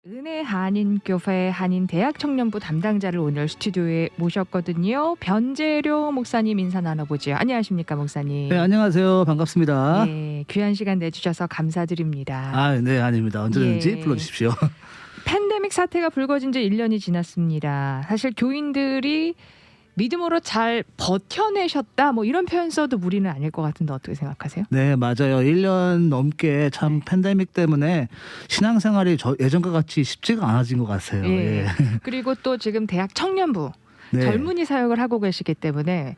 은혜 한인교회 한인대학 청년부 담당자를 오늘 스튜디오에 모셨거든요. 변재룡 목사님 인사 나눠보죠. 안녕하십니까 목사님. 네, 안녕하세요. 반갑습니다. 예, 귀한 시간 내주셔서 감사드립니다. 아, 네, 아닙니다. 언제든지 예. 불러주십시오. 팬데믹 사태가 불거진 지 1년이 지났습니다. 사실 교인들이 믿음으로 잘 버텨내셨다 뭐 이런 표현 써도 무리는 아닐 것 같은데 어떻게 생각하세요? 네, 맞아요. 1년 넘게 참 팬데믹 때문에 신앙생활이 예전과 같이 쉽지가 않아진 것 같아요. 예. 예. 그리고 또 지금 대학 청년부 네. 젊은이 사역을 하고 계시기 때문에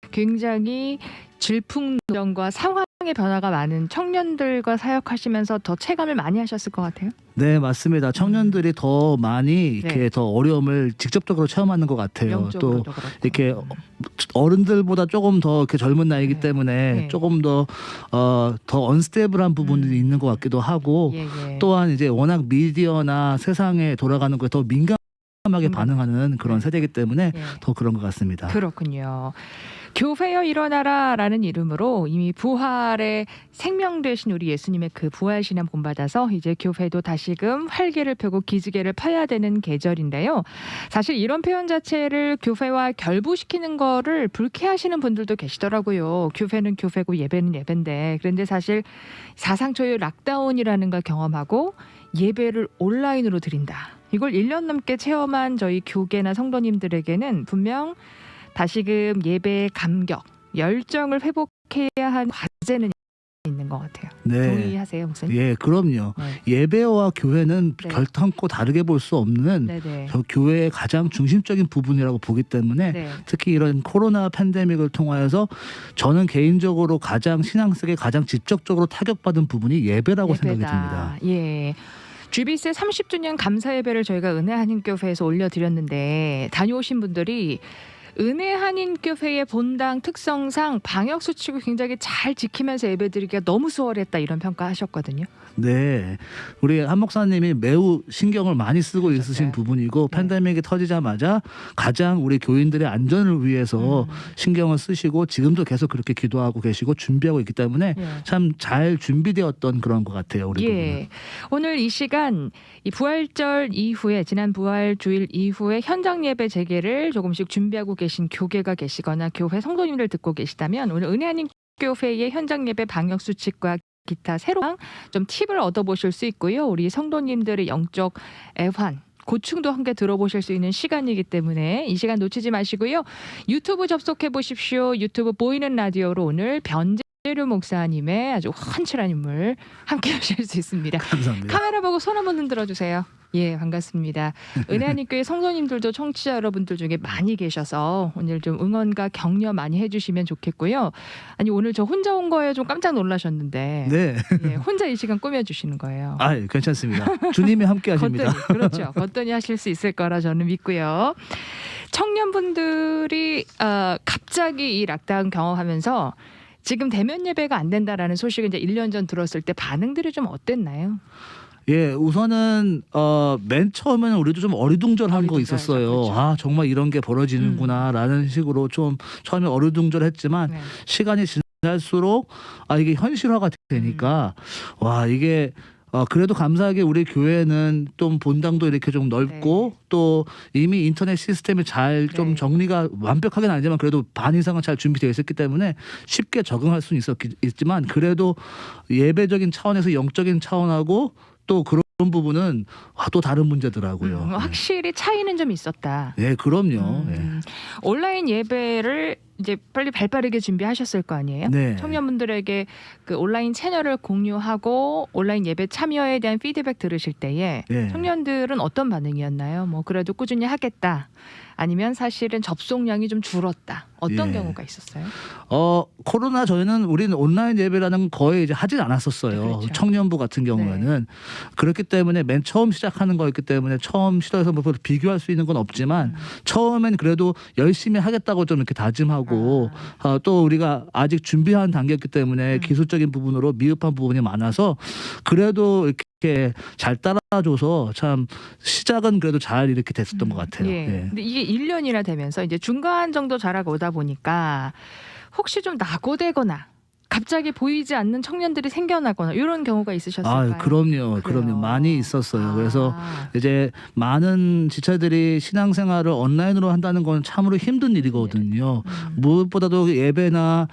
굉장히 질풍노동과 상황의 변화가 많은 청년들과 사역하시면서 더 체감을 많이 하셨을 것 같아요. 네, 맞습니다. 청년들이 더 많이 이렇게 네. 더 어려움을 직접적으로 체험하는 것 같아요. 또 영적으로도 그렇고. 이렇게 어른들보다 조금 더 이렇게 젊은 나이기 네. 때문에 네. 조금 더 언스테이블한 부분이 있는 것 같기도 하고 예, 예. 또한 이제 워낙 미디어나 세상에 돌아가는 거에 더 민감하게 반응하는 그런 네. 세대이기 때문에 예. 더 그런 것 같습니다. 그렇군요. 교회여 일어나라라는 이름으로 이미 부활의 생명 되신 우리 예수님의 그 부활 신앙 본받아서 이제 교회도 다시금 활기를 펴고 기지개를 펴야 되는 계절인데요. 사실 이런 표현 자체를 교회와 결부시키는 거를 불쾌하시는 분들도 계시더라고요. 교회는 교회고 예배는 예배인데 그런데 사실 사상 초유 락다운이라는 걸 경험하고 예배를 온라인으로 드린다. 이걸 1년 넘게 체험한 저희 교계나 성도님들에게는 분명 다시금 예배의 감격, 열정을 회복해야 하는 과제는 있는 것 같아요. 네. 동의하세요, 목사님? 예, 그럼요. 네. 예배와 교회는 네. 결탄코 다르게 볼 수 없는 네네. 저 교회의 가장 중심적인 부분이라고 보기 때문에 네. 특히 이런 코로나 팬데믹을 통하여서 저는 개인적으로 가장 신앙생에 가장 직접적으로 타격받은 부분이 예배라고 생각이 듭니다. 예. GBC 30주년 감사 예배를 저희가 은혜 한인교회에서 올려드렸는데 다녀오신 분들이 은혜 한인교회의 본당 특성상 방역 수칙을 굉장히 잘 지키면서 예배드리기가 너무 수월했다 이런 평가하셨거든요. 네, 우리 한 목사님이 매우 신경을 많이 쓰고 그러셨어요. 있으신 부분이고 네. 팬데믹이 터지자마자 가장 우리 교인들의 안전을 위해서 신경을 쓰시고 지금도 계속 그렇게 기도하고 계시고 준비하고 있기 때문에 예. 참 잘 준비되었던 그런 것 같아요. 우리 부분은. 예. 오늘 이 시간 이 부활절 이후에 지난 부활 주일 이후에 현장 예배 재개를 조금씩 준비하고 계신 교계가 계시거나 교회 성도님들 듣고 계시다면 오늘 은혜 한인 교회의 현장 예배 방역 수칙과 기타 새로운 좀 팁을 얻어보실 수 있고요. 우리 성도님들의 영적 애환 고충도 함께 들어보실 수 있는 시간이기 때문에 이 시간 놓치지 마시고요. 유튜브 접속해 보십시오. 유튜브 보이는 라디오로 오늘 변재룡 목사님의 아주 훤칠한 인물 함께 하실 수 있습니다. 감사합니다. 카메라 보고 손 한번 흔들어 주세요. 예, 반갑습니다. 은혜 한인교회 성도님들도 청취자 여러분들 중에 많이 계셔서 오늘 좀 응원과 격려 많이 해주시면 좋겠고요. 아니 오늘 저 혼자 온 거에 좀 깜짝 놀라셨는데 네, 예, 혼자 이 시간 꾸며주시는 거예요. 아, 괜찮습니다. 주님이 함께 하십니다. 거뜬히, 그렇죠. 거뜬히 하실 수 있을 거라 저는 믿고요. 청년분들이 갑자기 이 락다운 경험하면서 지금 대면 예배가 안 된다라는 소식을 이제 1년 전 들었을 때 반응들이 좀 어땠나요? 예, 우선은 맨 처음에는 우리도 좀 어리둥절한 거 어리둥절하죠. 있었어요. 그렇죠. 아, 정말 이런 게 벌어지는구나라는 식으로 좀 처음에 어리둥절했지만 네. 시간이 지날수록 이게 현실화가 되니까 와, 이게 그래도 감사하게 우리 교회는 좀 본당도 이렇게 좀 넓고 또 이미 인터넷 시스템이 잘 좀 네. 정리가 완벽하게는 아니지만 그래도 반 이상은 잘 준비되어 있었기 때문에 쉽게 적응할 수는 있지만 그래도 예배적인 차원에서 영적인 차원하고 또 그런 부분은 또 다른 문제더라고요. 확실히 차이는 좀 있었다. 네, 그럼요. 네. 온라인 예배를 이제 빨리 발빠르게 준비하셨을 거 아니에요? 네. 청년분들에게 그 온라인 채널을 공유하고 온라인 예배 참여에 대한 피드백 들으실 때에 네. 청년들은 어떤 반응이었나요? 뭐 그래도 꾸준히 하겠다. 아니면 사실은 접속량이 좀 줄었다. 어떤 예. 경우가 있었어요? 코로나 전에는 우리는 온라인 예배라는 거의 이제 하진 않았었어요. 그렇죠. 청년부 같은 경우에는 그렇기 때문에 맨 처음 시작하는 거였기 때문에 처음 시도해서 뭐 비교할 수 있는 건 없지만 처음엔 그래도 열심히 하겠다고 좀 이렇게 다짐하고 또 우리가 아직 준비하는 단계였기 때문에 기술적인 부분으로 미흡한 부분이 많아서 그래도 이렇게 잘 따라줘서 참 시작은 그래도 잘 이렇게 됐었던 것 같아요. 예. 예. 근데 이게 1년이나 되면서 이제 중간 정도 자라고 오다 보니까 혹시 좀 낙오되거나 갑자기 보이지 않는 청년들이 생겨나거나 이런 경우가 있으셨을까요? 아, 그럼요. 그래요. 그럼요. 많이 있었어요. 그래서 아. 이제 많은 지체들이 신앙생활을 온라인으로 한다는 건 참으로 힘든 일이거든요. 무엇보다도 예배나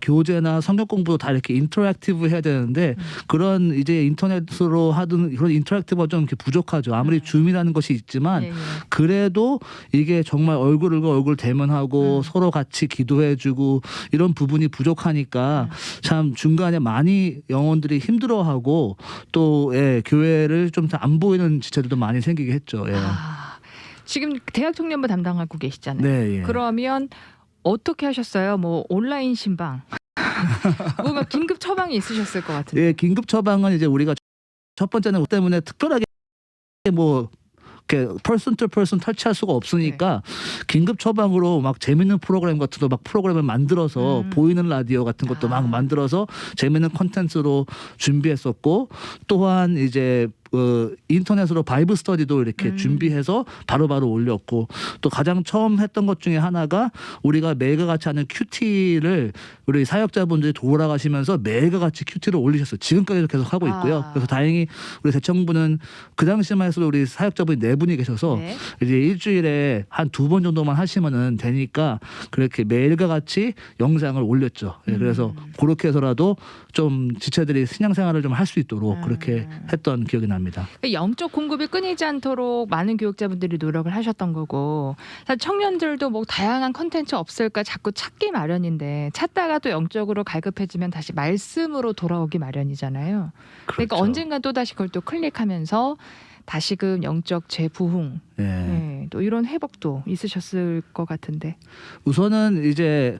교제나 성경 공부도 다 이렇게 인터랙티브 해야 되는데 그런 이제 인터넷으로 하던 그런 인터랙티브가 좀 이렇게 부족하죠. 아무리 줌이라는 것이 있지만 예, 예. 그래도 이게 정말 얼굴과 얼굴 대면하고 서로 같이 기도해주고 이런 부분이 부족하니까 참 중간에 많이 영혼들이 힘들어하고 또 예, 교회를 좀 안 보이는 지체들도 많이 생기게 했죠. 예. 지금 대학 청년부 담당하고 계시잖아요. 네, 예. 그러면 어떻게 하셨어요? 뭐 온라인 신방, 뭔가 긴급 처방이 있으셨을 것 같은데. 예, 긴급 처방은 이제 우리가 첫 번째는 그것 때문에 특별하게 뭐 이렇게 퍼슨 투 퍼슨 터치할 수가 없으니까 긴급 처방으로 막 재밌는 프로그램 같은 거 막 프로그램을 만들어서 보이는 라디오 같은 것도 막 만들어서 재밌는 콘텐츠로 준비했었고 또한 이제 인터넷으로 바이블 스터디도 이렇게 준비해서 바로바로 올렸고 또 가장 처음 했던 것 중에 하나가 우리가 매일같이 하는 큐티를 우리 사역자분들이 돌아가시면서 매일같이 큐티를 올리셨어요. 지금까지도 계속 하고 있고요. 그래서 다행히 우리 대청부는 그 당시만 해서도 우리 사역자분이 4분이 계셔서 네. 이제 일주일에 한 2번 정도만 하시면은 되니까 그렇게 매일과 같이 영상을 올렸죠. 예, 그래서 그렇게 해서라도 좀 지체들이 신앙생활을 좀 할 수 있도록 그렇게 했던 기억이 납니다. 영적 공급이 끊이지 않도록 많은 교육자분들이 노력을 하셨던 거고 사실 청년들도 뭐 다양한 컨텐츠 없을까 자꾸 찾기 마련인데 찾다가 또 영적으로 갈급해지면 다시 말씀으로 돌아오기 마련이잖아요. 그러니까 그렇죠. 언젠간 또다시 그걸 또 클릭하면서 다시금 영적 재부흥 예. 네, 또 이런 회복도 있으셨을 것 같은데. 우선은 이제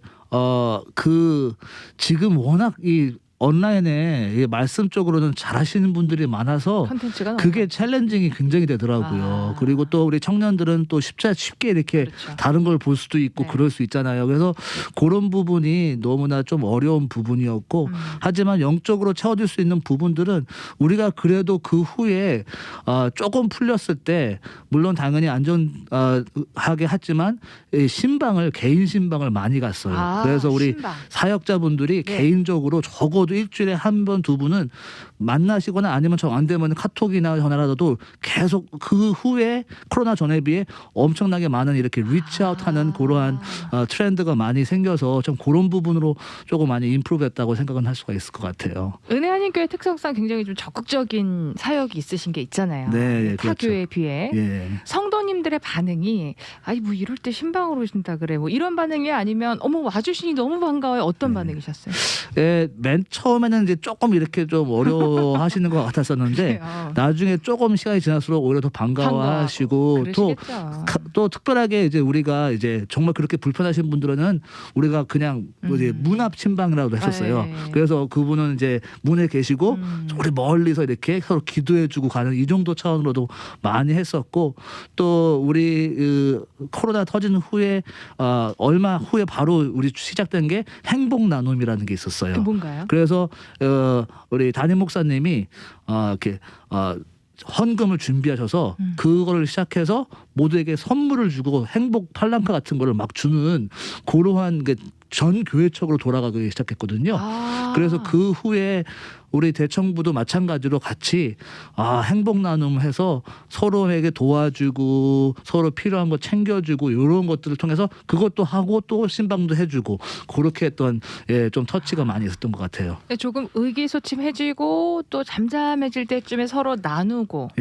지금 워낙 이 온라인에 이 말씀 쪽으로는 잘하시는 분들이 많아서 컨텐츠가 너무 그게 많죠. 챌린징이 굉장히 되더라고요. 그리고 또 우리 청년들은 또 쉽게 이렇게 그렇죠. 다른 걸 볼 수도 있고 네. 그럴 수 있잖아요. 그래서 그런 부분이 너무나 좀 어려운 부분이었고 하지만 영적으로 채워질 수 있는 부분들은 우리가 그래도 그 후에 조금 풀렸을 때 물론 당연히 안전하게 했지만 신방을 개인 신방을 많이 갔어요. 그래서 우리 신방. 사역자분들이 네. 개인적으로 적어도 일주일에 한 번, 2분은 만나시거나 아니면 정 안 되면 카톡이나 전화라도 계속 그 후에 코로나 전에 비해 엄청나게 많은 이렇게 리치아웃하는 그러한 트렌드가 많이 생겨서 좀 그런 부분으로 조금 많이 임프루브했다고 생각은 할 수가 있을 것 같아요. 은혜 한인교회 특성상 굉장히 좀 적극적인 사역이 있으신 게 있잖아요. 네, 타 그렇죠. 교회에 비해. 예. 성도님들의 반응이 아니 뭐 이럴 때 신방으로 오신다 그래 뭐 이런 반응이 아니면 어머 와주시니 너무 반가워요 어떤 반응이셨어요? 예, 맨 처음에는 이제 조금 이렇게 좀 어려워하시는 것 같았었는데 그래요. 나중에 조금 시간이 지날수록 오히려 더 반가워하시고 또 그러시겠죠. 특별하게 이제 우리가 이제 정말 그렇게 불편하신 분들은 우리가 그냥 이제 문 앞 신방이라고 했었어요. 네. 그래서 그분은 이제 문에 계시고 우리 멀리서 이렇게 서로 기도해주고 가는 이 정도 차원으로도 많이 했었고 또 우리 코로나 터진 후에 얼마 후에 바로 우리 시작된 게 행복 나눔이라는 게 있었어요. 그 뭔가요? 그래서 우리 담임 목사님이 이렇게 헌금을 준비하셔서 그거를 시작해서 모두에게 선물을 주고 행복 팔랑카 같은 거를 막 주는 그러한 게 전 교회적으로 돌아가기 시작했거든요. 그래서 그 후에 우리 대청부도 마찬가지로 같이 행복 나눔해서 서로에게 도와주고 서로 필요한 거 챙겨주고 이런 것들을 통해서 그것도 하고 또 신방도 해주고 그렇게 했던 좀 터치가 많이 있었던 것 같아요. 조금 의기소침해지고 또 잠잠해질 때쯤에 서로 나누고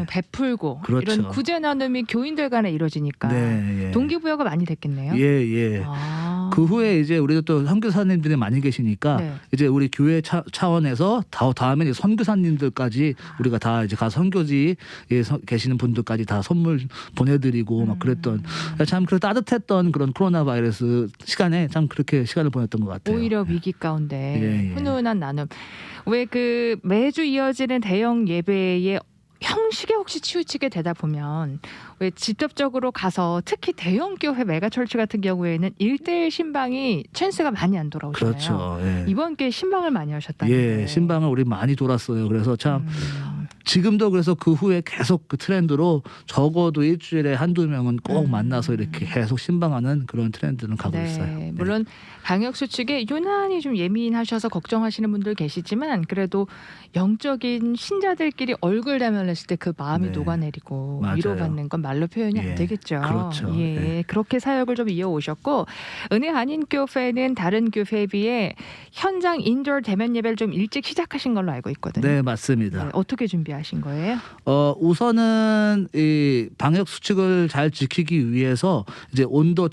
베풀고 그렇죠. 이런 구제 나눔이 교인들 간에 이루어지니까 네, 예. 동기부여가 많이 됐겠네요. 예. 그 후에 이제 우리도 또 선교사님들이 많이 계시니까 네. 이제 우리 교회 차원에서 다음에 이제 선교사님들까지 우리가 다 이제 가서 선교지에 계시는 분들까지 다 선물 보내드리고 막 그랬던 참 그 따뜻했던 그런 코로나 바이러스 시간에 참 그렇게 시간을 보냈던 것 같아요. 오히려 위기 가운데 예. 훈훈한 나눔. 왜 그 매주 이어지는 대형 예배의 형식에 혹시 치우치게 되다 보면 왜 직접적으로 가서 특히 대형 교회 메가철치 같은 경우에는 1대1 신방이 찬스가 많이 안 돌아오잖아요. 그렇죠. 예. 이번 게 신방을 많이 하셨다는데. 예, 신방을 우리 많이 돌았어요. 그래서 참 지금도 그래서 그 후에 계속 그 트렌드로 적어도 일주일에 한두 명은 꼭 만나서 이렇게 계속 신방하는 그런 트렌드는 가고 있어요. 네. 물론 방역 수칙에 유난히 좀 예민하셔서 걱정하시는 분들 계시지만 그래도 영적인 신자들끼리 얼굴 대면했을 때 그 마음이 네. 녹아내리고 맞아요. 위로받는 건 말로 표현이 안 되겠죠. 그렇죠. 예, 그렇게 사역을 좀 이어오셨고 은혜 한인교회는 다른 교회에 비해 현장 인도어 대면 예배를 좀 일찍 시작하신 걸로 알고 있거든요. 네, 맞습니다. 네, 어떻게 준비하신 거예요? 우선은 이 방역 수칙을 잘 지키기 위해서 이제 온도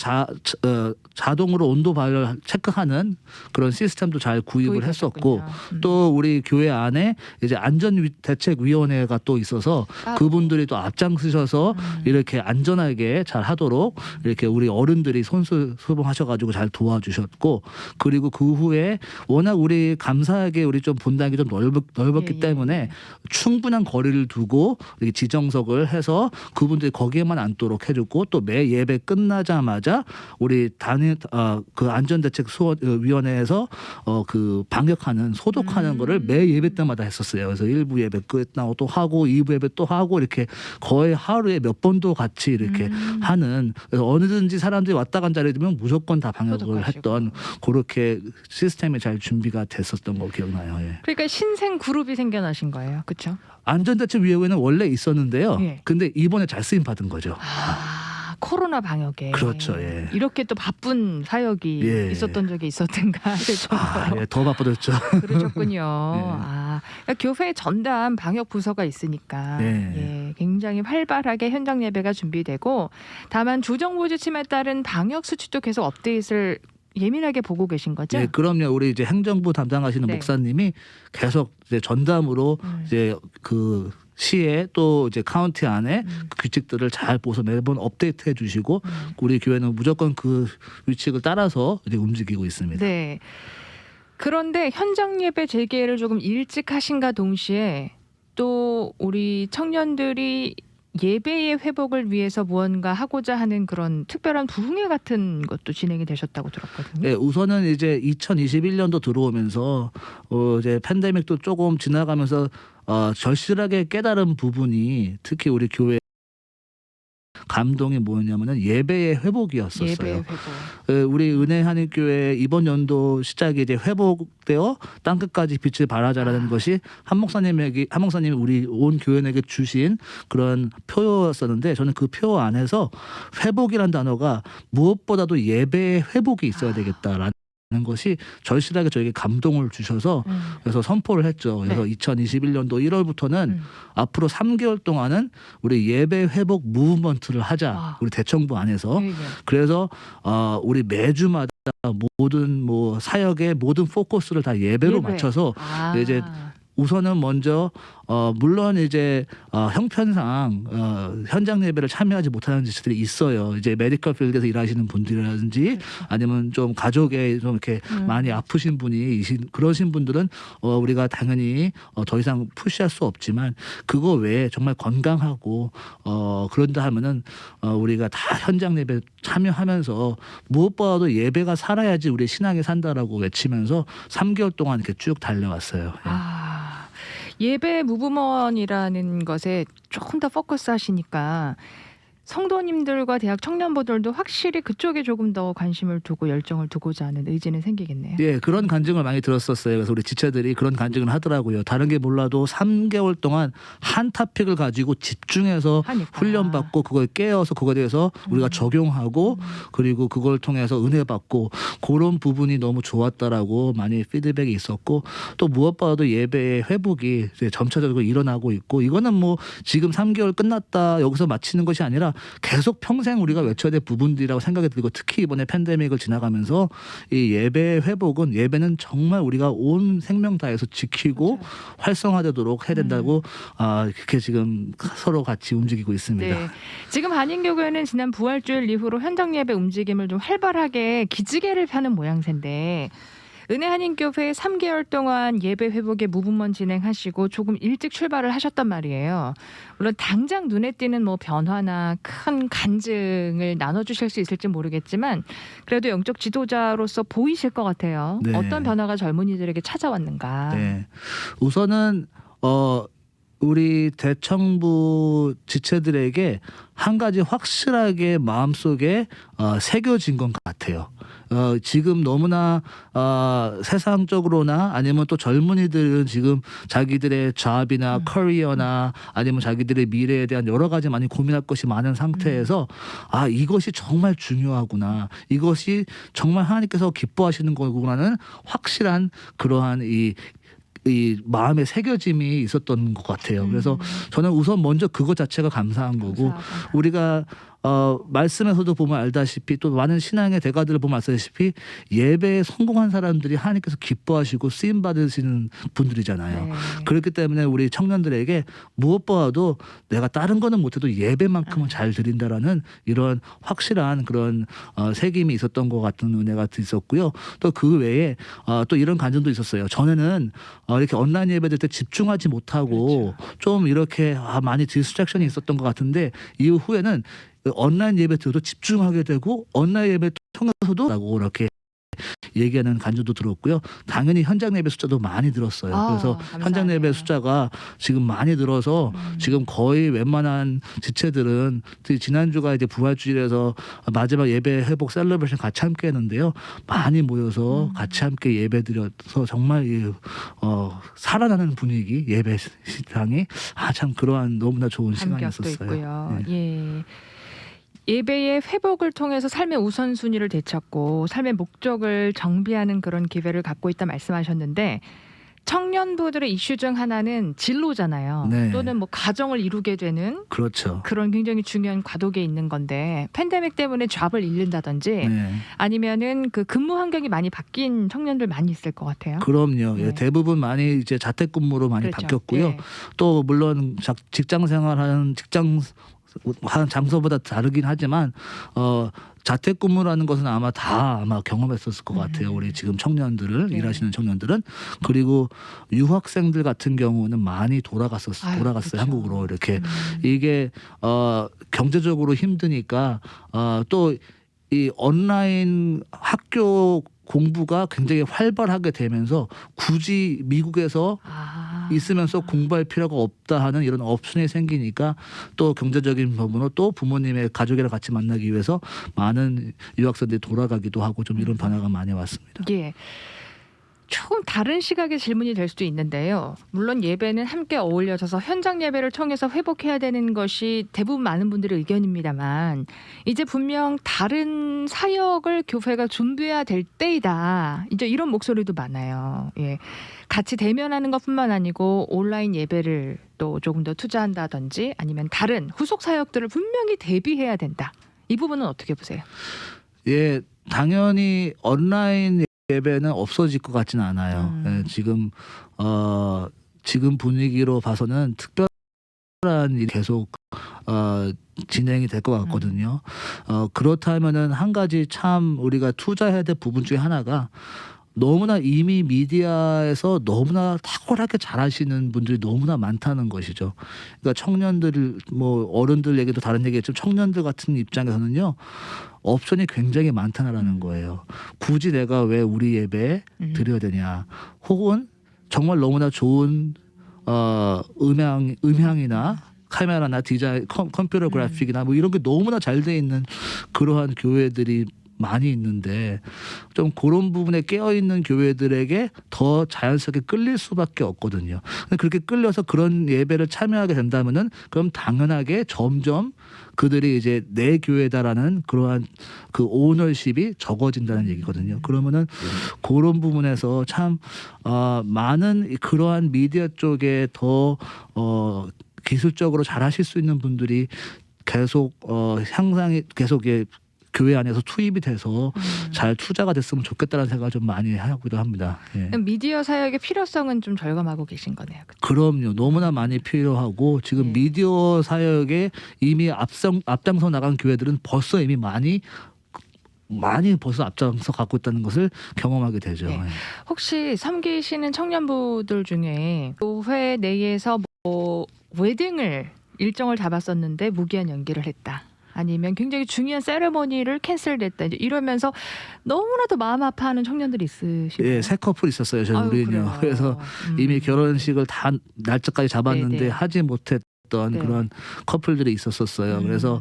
자동으로 온도 발열 체크하는 그런 시스템도 잘 구입을 했었고 또 우리 교회 안에 이제 안전대책위원회가 또 있어서 그분들이 또 앞장서셔서 이렇게 안전하게 잘 하도록 이렇게 우리 어른들이 손수소봉하셔가지고 잘 도와주셨고 그리고 그 후에 워낙 우리 감사하게 우리 좀 본당이 좀 넓었기 때문에 충분한 거리를 두고 이렇게 지정석을 해서 그분들이 거기에만 앉도록 해줬고 또 매 예배 끝나자마자 우리 그 안전대책위원회에서 그 방역하는 소독하는 거를 매 예배 때마다 했었어요. 그래서 1부 예배 끝나고 또 하고 2부 예배 또 하고 이렇게 거의 하루에 몇 번도 같이 이렇게 하는 그래서 어느든지 사람들이 왔다 간 자리에 되면 무조건 다 방역을 소독하시고. 했던 그렇게 시스템이 잘 준비가 됐었던 거 기억나요. 예. 그러니까 신생 그룹이 생겨나신 거예요, 그렇죠? 안전대책위원회는 원래 있었는데요. 예. 근데 이번에 잘 쓰임 받은 거죠. 코로나 방역에 그렇죠, 예. 이렇게 또 바쁜 사역이 예. 있었던 적이 있었던가 할 정도로 예, 더 바빠졌죠. 그러셨군요. 그러니까 교회 전담 방역 부서가 있으니까 예, 굉장히 활발하게 현장 예배가 준비되고 다만 주정부 지침에 따른 방역 수칙도 계속 업데이트를 예민하게 보고 계신 거죠? 네, 그럼요. 우리 이제 행정부 담당하시는 목사님이 계속 이제 전담으로 이제 그 시에 또 이제 카운티 안에 그 규칙들을 잘 보서 매번 업데이트해 주시고 우리 교회는 무조건 그 규칙을 따라서 이제 움직이고 있습니다. 네. 그런데 현장 예배 재개를 조금 일찍 하신가 동시에 또 우리 청년들이 예배의 회복을 위해서 무언가 하고자 하는 그런 특별한 부흥회 같은 것도 진행이 되셨다고 들었거든요. 네, 우선은 이제 2021년도 들어오면서 이제 팬데믹도 조금 지나가면서 절실하게 깨달은 부분이 특히 우리 교회 감동이 뭐였냐면은 예배의 회복이었었어요. 예배의 회복. 우리 은혜 한인교회 이번 연도 시작이 이제 회복되어 땅끝까지 빛을 발하자라는 것이 한 목사님이 우리 온 교회에게 주신 그런 표였었는데 저는 그 표 안에서 회복이라는 단어가 무엇보다도 예배의 회복이 있어야 되겠다라는 것이 절실하게 저에게 감동을 주셔서 그래서 선포를 했죠. 그래서 2021년도 1월부터는 앞으로 3개월 동안은 우리 예배 회복 무브먼트를 하자. 우리 대청부 안에서. 그래서 우리 매주마다 모든 뭐 사역의 모든 포커스를 다 예배로 맞춰서 이제 우선은 먼저 물론 이제 형편상 현장 예배를 참여하지 못하는 지체들이 있어요. 이제 메디컬 필드에서 일하시는 분들이라든지 아니면 좀 가족에 좀 이렇게 많이 아프신 분이 그러신 분들은 우리가 당연히 더 이상 푸시할 수 없지만 그거 외에 정말 건강하고 그런다 하면은 우리가 다 현장 예배 참여하면서 무엇보다도 예배가 살아야지 우리 신앙이 산다라고 외치면서 3개월 동안 이렇게 쭉 달려왔어요. 예배 무브먼이라는 것에 조금 더 포커스 하시니까 성도님들과 대학 청년부들도 확실히 그쪽에 조금 더 관심을 두고 열정을 두고자 하는 의지는 생기겠네요. 예, 그런 간증을 많이 들었었어요. 그래서 우리 지체들이 그런 간증을 하더라고요. 다른 게 몰라도 3개월 동안 한 토픽을 가지고 집중해서 훈련받고 그걸 깨어서 그거에 대해서 우리가 적용하고 그리고 그걸 통해서 은혜 받고 그런 부분이 너무 좋았다라고 많이 피드백이 있었고 또 무엇보다도 예배의 회복이 이제 점차적으로 일어나고 있고 이거는 뭐 지금 3개월 끝났다 여기서 마치는 것이 아니라 계속 평생 우리가 외쳐야 될 부분들이라고 생각이 들고 특히 이번에 팬데믹을 지나가면서 이 예배의 회복은 예배는 정말 우리가 온 생명 다해서 지키고 활성화되도록 해야 된다고 그렇게 지금 서로 같이 움직이고 있습니다. 네. 지금 한인교회는 지난 부활주일 이후로 현장 예배 움직임을 좀 활발하게 기지개를 펴는 모양새인데 은혜 한인교회 3개월 동안 예배 회복의 무브먼 진행하시고 조금 일찍 출발을 하셨단 말이에요. 물론 당장 눈에 띄는 뭐 변화나 큰 간증을 나눠주실 수 있을지 모르겠지만 그래도 영적 지도자로서 보이실 것 같아요. 네. 어떤 변화가 젊은이들에게 찾아왔는가. 네. 우선은 우리 대청부 지체들에게 한 가지 확실하게 마음속에 새겨진 것 같아요. 지금 너무나 세상적으로나 아니면 또 젊은이들은 지금 자기들의 잡이나 커리어나 아니면 자기들의 미래에 대한 여러 가지 많이 고민할 것이 많은 상태에서 이것이 정말 중요하구나, 이것이 정말 하나님께서 기뻐하시는 거구나는 확실한 그러한 이 마음의 새겨짐이 있었던 것 같아요. 그래서 저는 우선 먼저 그것 자체가 감사한 거고, 감사하구나. 우리가 말씀에서도 보면 알다시피 또 많은 신앙의 대가들을 보면 알다시피 예배에 성공한 사람들이 하나님께서 기뻐하시고 쓰임 받으시는 분들이잖아요. 네. 그렇기 때문에 우리 청년들에게 무엇보다도 내가 다른 거는 못해도 예배만큼은 잘 드린다라는 이런 확실한 그런 새김이 있었던 것 같은 은혜가 있었고요. 또 그 외에 또 이런 감정도 있었어요. 전에는 이렇게 온라인 예배 때 집중하지 못하고 좀 이렇게 많이 디스트랙션이 있었던 것 같은데, 이후에는 온라인 예배 때도 집중하게 되고 온라인 예배 통해서도 라고 이렇게 얘기하는 간증도 들었고요. 당연히 현장 예배 숫자도 많이 늘었어요. 그래서 감사하네요. 현장 예배 숫자가 지금 많이 늘어서 지금 거의 웬만한 지체들은 지난주가 이제 부활주일에서 마지막 예배 회복 셀러브레이션 같이 함께 했는데요. 많이 모여서 같이 함께 예배 드려서 정말 살아나는 분위기, 예배 시장이 참 그러한 너무나 좋은 감격도 시간이었어요. 있고요. 네. 예. 예배의 회복을 통해서 삶의 우선순위를 되찾고 삶의 목적을 정비하는 그런 기회를 갖고 있다 말씀하셨는데, 청년부들의 이슈 중 하나는 진로잖아요. 네. 또는 뭐 가정을 이루게 되는 그렇죠. 그런 굉장히 중요한 과도기에 있는 건데, 팬데믹 때문에 잡을 잃는다든지 네. 아니면은 그 근무 환경이 많이 바뀐 청년들 많이 있을 것 같아요. 그럼요. 네. 예, 대부분 많이 이제 자택근무로 많이 그렇죠. 바뀌었고요. 예. 또 물론 직장 생활하는 하는 장소보다 다르긴 하지만 자택근무라는 것은 아마 경험했었을 것 같아요. 우리 지금 청년들을 네. 일하시는 청년들은. 그리고 유학생들 같은 경우는 많이 돌아갔어요. 그렇죠. 한국으로 이렇게. 이게 경제적으로 힘드니까 또 이 온라인 학교 공부가 굉장히 활발하게 되면서 굳이 미국에서 있으면서 공부할 필요가 없다 하는 이런 옵션이 생기니까 또 경제적인 부분으로 또 부모님의 가족이랑 같이 만나기 위해서 많은 유학생들이 돌아가기도 하고 좀 이런 변화가 많이 왔습니다. 예. 조금 다른 시각의 질문이 될 수도 있는데요. 물론 예배는 함께 어울려져서 현장 예배를 통해서 회복해야 되는 것이 대부분 많은 분들의 의견입니다만, 이제 분명 다른 사역을 교회가 준비해야 될 때이다, 이제 이런 목소리도 많아요. 예. 같이 대면하는 것뿐만 아니고 온라인 예배를 또 조금 더 투자한다든지 아니면 다른 후속 사역들을 분명히 대비해야 된다. 이 부분은 어떻게 보세요? 예, 당연히 온라인 예배는 없어질 것 같지는 않아요. 예, 지금 분위기로 봐서는 특별한 일이 계속 진행이 될 것 같거든요. 그렇다면은 한 가지 참 우리가 투자해야 될 부분 중에 하나가, 너무나 이미 미디어에서 너무나 탁월하게 잘하시는 분들이 너무나 많다는 것이죠. 그러니까 청년들, 뭐 어른들 얘기도 다른 얘기겠지만 청년들 같은 입장에서는요, 옵션이 굉장히 많다는 거예요. 굳이 내가 왜 우리 예배에 드려야 되냐, 혹은 정말 너무나 좋은 음향이나 카메라나 디자인, 컴퓨터 그래픽이나 뭐 이런 게 너무나 잘 돼 있는 그러한 교회들이 많이 있는데, 좀 그런 부분에 깨어있는 교회들에게 더 자연스럽게 끌릴 수밖에 없거든요. 근데 그렇게 끌려서 그런 예배를 참여하게 된다면은 그럼 당연하게 점점 그들이 이제 내 교회다라는 그러한 그 오너십이 적어진다는 얘기거든요. 그러면은 그런 부분에서 참 많은 그러한 미디어 쪽에 더 기술적으로 잘하실 수 있는 분들이 계속 향상이 계속 교회 안에서 투입이 돼서 잘 투자가 됐으면 좋겠다는 생각을 좀 많이 하기도 합니다. 예. 미디어 사역의 필요성은 좀 절감하고 계신 거네요. 그렇죠? 그럼요. 너무나 많이 필요하고 지금 네. 미디어 사역에 이미 앞장서 나간 교회들은 벌써 이미 많이 벌써 앞장서 갖고 있다는 것을 경험하게 되죠. 네. 예. 혹시 섬기시는 청년부들 중에 교회 내에서 뭐 웨딩을 일정을 잡았었는데 무기한 연기를 했다, 아니면 굉장히 중요한 세레머니를 캔슬됐다 이제 이러면서 너무나도 마음 아파하는 청년들이 있으시죠. 예, 새 커플 있었어요. 저희 우리는요. 그래서 이미 결혼식을 다 날짜까지 잡았는데 네네. 하지 못했던 네. 그런 커플들이 있었었어요. 그래서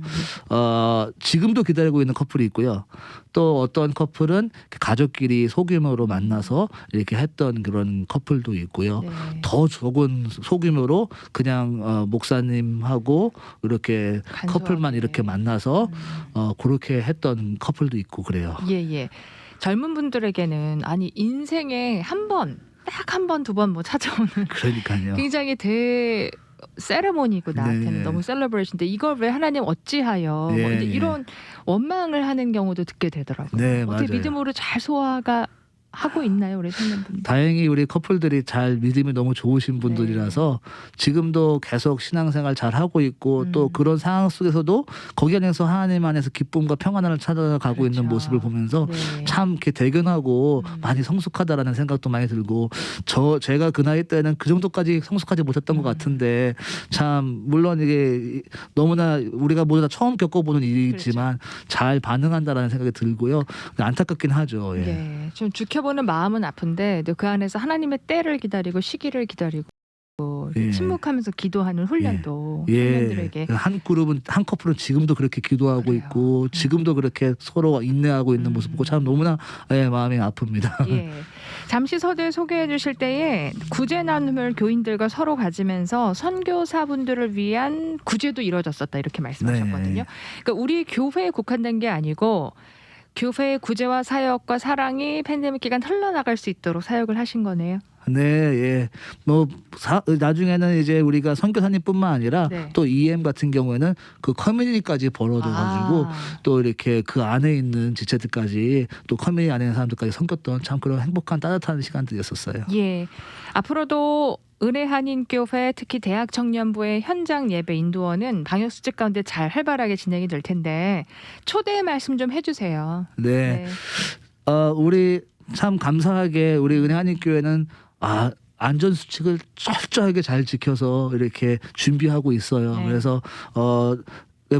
지금도 기다리고 있는 커플이 있고요. 또 어떤 커플은 가족끼리 소규모로 만나서 이렇게 했던 그런 커플도 있고요. 네. 더 적은 소규모로 그냥 목사님하고 이렇게 간소하게. 커플만 이렇게 만나서 그렇게 했던 커플도 있고 그래요. 예. 젊은 분들에게는 아니 인생에 한 번, 딱 한 번, 두 번 뭐 찾아오는 그러니까요. 굉장히 세레모니고 나한테는 네. 너무 셀러브레이션인데 이걸 왜 하나님 어찌하여 예, 뭐 이제 예. 이런 원망을 하는 경우도 듣게 되더라고요. 네, 어떻게 맞아요. 믿음으로 잘 소화가 하고 있나요, 우리 청년분들? 다행히 우리 커플들이 잘 믿음이 너무 좋으신 분들이라서 지금도 계속 신앙생활 잘 하고 있고 또 그런 상황 속에서도 거기 안에서 하나님 안에서 기쁨과 평안을 찾아가고 그렇죠. 있는 모습을 보면서 네. 참 이렇게 대견하고 많이 성숙하다라는 생각도 많이 들고 제가 그 나이 때는 그 정도까지 성숙하지 못했던 것 같은데 참 물론 이게 너무나 우리가 모두 다 처음 겪어보는 일이지만 잘 반응한다라는 생각이 들고요. 안타깝긴 하죠. 예. 예, 좀 지켜보는 마음은 아픈데 또 그 안에서 하나님의 때를 기다리고 시기를 기다리고 예. 침묵하면서 기도하는 훈련도 예, 청년들에게 한 그룹은 한 커플은 지금도 그렇게 기도하고 그래요. 있고 지금도 그렇게 서로 인내하고 있는 모습 보고 참 너무나 마음이 아픕니다. 예. 잠시 서두에 소개해 주실 때에 구제 나눔을 교인들과 서로 가지면서 선교사분들을 위한 구제도 이루어졌었다 이렇게 말씀하셨거든요. 네. 그러니까 우리 교회에 국한된 게 아니고 교회의 구제와 사역과 사랑이 팬데믹 기간 흘러나갈 수 있도록 사역을 하신 거네요. 네, 예. 나중에는 이제 우리가 선교사님뿐만 아니라 네. 또 EM 같은 경우에는 그 커뮤니티까지 벌어둬가지고 또 이렇게 그 안에 있는 지체들까지 또 커뮤니티 안에 있는 사람들까지 섬겼던 참 그런 행복한 따뜻한 시간들이었었어요. 예. 앞으로도 은혜 한인교회 특히 대학 청년부의 현장 예배 인도원은 방역 수칙 가운데 잘 활발하게 진행이 될 텐데 초대 말씀 좀 해주세요. 네. 우리 참 감사하게 우리 은혜 한인교회는 안전 수칙을 철저하게 잘 지켜서 이렇게 준비하고 있어요. 네. 그래서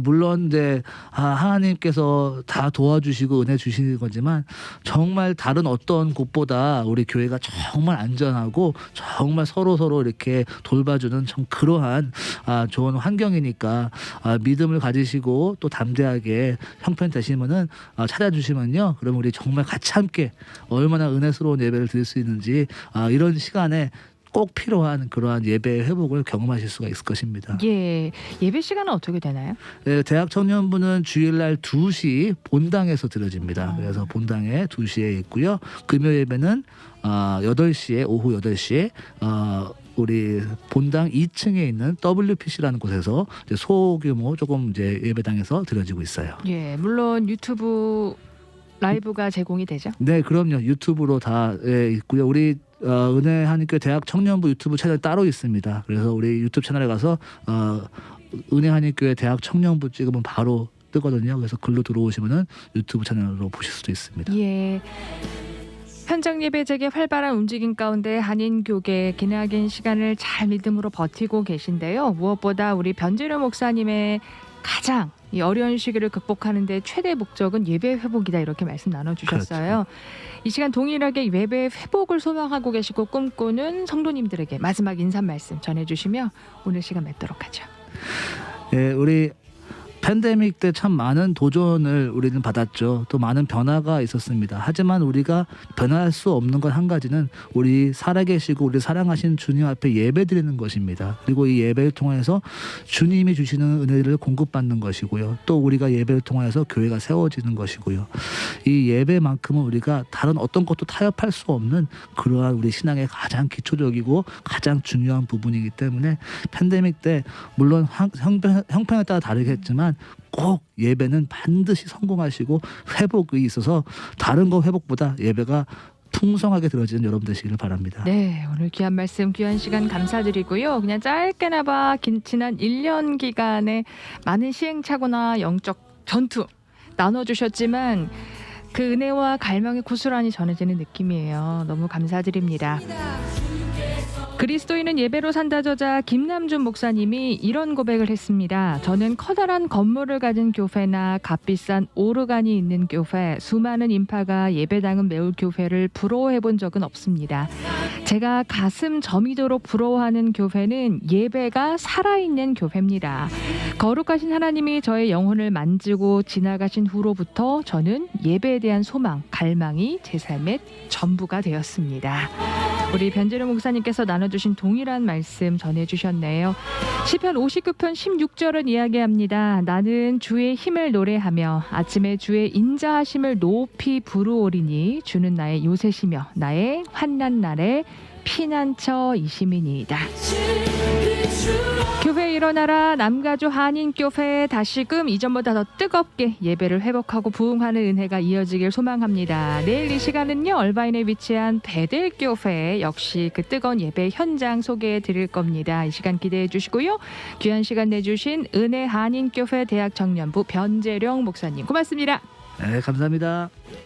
물론 이제 하나님께서 다 도와주시고 은혜 주시는 거지만 정말 다른 어떤 곳보다 우리 교회가 정말 안전하고 정말 서로 이렇게 돌봐주는 참 그러한 좋은 환경이니까 믿음을 가지시고 또 담대하게 형편되시면은 찾아주시면요. 그럼 우리 정말 같이 함께 얼마나 은혜스러운 예배를 드릴 수 있는지 이런 시간에 꼭 필요한 그러한 예배의 회복을 경험하실 수가 있을 것입니다. 예. 예배 시간은 어떻게 되나요? 네, 대학 청년부는 주일날 2시 본당에서 드려집니다. 그래서 본당에 2시에 있고요. 금요 예배는 8시에 오후 8시에 우리 본당 2층에 있는 WPC라는 곳에서 이제 소규모 조금 이제 예배당에서 드려지고 있어요. 예. 물론 유튜브 라이브가 제공이 되죠? 네, 그럼요. 유튜브로 다 있고요. 우리 은혜 한인교회 대학 청년부 유튜브 채널 따로 있습니다. 그래서 우리 유튜브 채널에 가서 은혜 한인교회 대학 청년부 찍으면 바로 뜨거든요. 그래서 글로 들어오시면은 유튜브 채널로 보실 수도 있습니다. 예. 현장 예배제의 활발한 움직임 가운데 한인교계 기나긴 시간을 잘 믿음으로 버티고 계신데요. 무엇보다 우리 변재료 목사님의 가장 이 어려운 시기를 극복하는 데 최대 목적은 예배 회복이다 이렇게 말씀 나눠주셨어요. 이 시간 동일하게 예배 회복을 소망하고 계시고 꿈꾸는 성도님들에게 마지막 인사 말씀 전해주시며 오늘 시간 맺도록 하죠. 예, 우리 팬데믹 때 참 많은 도전을 우리는 받았죠. 또 많은 변화가 있었습니다. 하지만 우리가 변화할 수 없는 것 한 가지는 우리 살아계시고 우리 사랑하신 주님 앞에 예배드리는 것입니다. 그리고 이 예배를 통해서 주님이 주시는 은혜를 공급받는 것이고요. 또 우리가 예배를 통해서 교회가 세워지는 것이고요. 이 예배만큼은 우리가 다른 어떤 것도 타협할 수 없는 그러한 우리 신앙의 가장 기초적이고 가장 중요한 부분이기 때문에 팬데믹 때 물론 형편에 따라 다르겠지만 꼭 예배는 반드시 성공하시고 회복이 있어서 다른 거 회복보다 예배가 풍성하게 들어지는 여러분 되시기를 바랍니다. 네, 오늘 귀한 말씀, 귀한 시간 감사드리고요. 그냥 짧게나마 지난 1년 기간에 많은 시행착오나 영적 전투 나눠주셨지만 그 은혜와 갈망이 고스란히 전해지는 느낌이에요. 너무 감사드립니다. 그리스도인은 예배로 산다 저자 김남준 목사님이 이런 고백을 했습니다. 저는 커다란 건물을 가진 교회나 값비싼 오르간이 있는 교회, 수많은 인파가 예배당은 메울 교회를 부러워해 본 적은 없습니다. 제가 가슴 저미도록 부러워하는 교회는 예배가 살아있는 교회입니다. 거룩하신 하나님이 저의 영혼을 만지고 지나가신 후로부터 저는 예배에 대한 소망, 갈망이 제 삶의 전부가 되었습니다. 우리 변재룡 목사님께서 나눠주신 동일한 말씀 전해주셨네요. 시편 59편 16절은 이야기합니다. 나는 주의 힘을 노래하며 아침에 주의 인자하심을 높이 부르오리니 주는 나의 요새시며 나의 환난 날에 피난처이심이니이다. 교회 일어나라 남가주 한인교회 다시금 이전보다 더 뜨겁게 예배를 회복하고 부흥하는 은혜가 이어지길 소망합니다. 내일 이 시간은요 얼바인에 위치한 베들교회 역시 그 뜨거운 예배 현장 소개해 드릴 겁니다. 이 시간 기대해 주시고요. 귀한 시간 내주신 은혜 한인교회 대학 청년부 변재룡 목사님 고맙습니다. 네, 감사합니다.